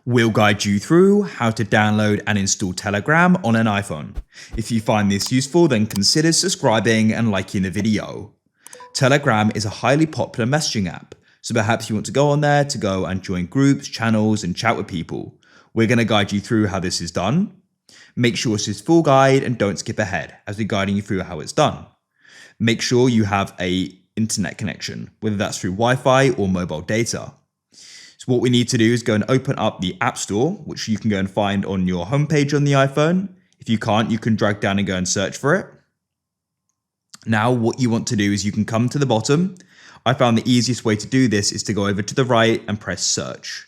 We'll guide you through how to download and install Telegram on an iPhone. If you find this useful, then consider subscribing and liking the video. Telegram is a highly popular messaging app, so perhaps you want to go on there to go and join groups, channels, and chat with people. We're going to guide you through how this is done. Make sure it's a full guide and don't skip ahead as we're guiding you through how it's done. Make sure you have an internet connection, whether that's through Wi-Fi or mobile data. So what we need to do is go and open up the App Store, which you can go and find on your homepage on the iPhone. If you can't, you can drag down and go and search for it. Now, what you want to do is you can come to the bottom. I found the easiest way to do this is to go over to the right and press search.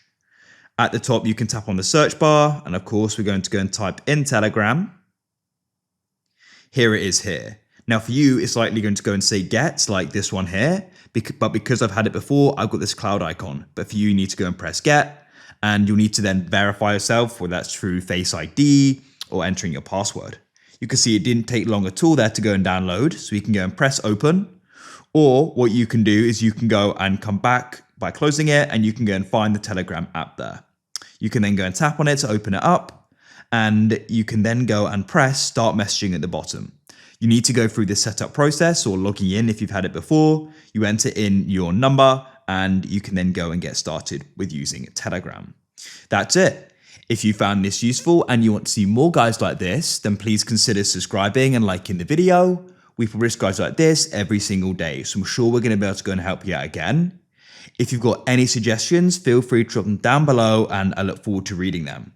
At the top, you can tap on the search bar. And of course, we're going to go and type in Telegram. Here it is here. Now for you, it's likely going to go and say get, like this one here, but because I've had it before, I've got this cloud icon. But for you, you need to go and press get, and you'll need to then verify yourself, whether that's through Face ID or entering your password. You can see it didn't take long at all there to go and download, so you can go and press open. Or what you can do is you can go and come back by closing it, and you can go and find the Telegram app there. You can then go and tap on it to open it up, and you can then go and press start messaging at the bottom. You need to go through this setup process or logging in if you've had it before. You enter in your number and you can then go and get started with using Telegram. That's it. If you found this useful and you want to see more guides like this, then please consider subscribing and liking the video. We publish guides like this every single day, so I'm sure we're going to be able to go and help you out again. If you've got any suggestions, feel free to drop them down below and I look forward to reading them.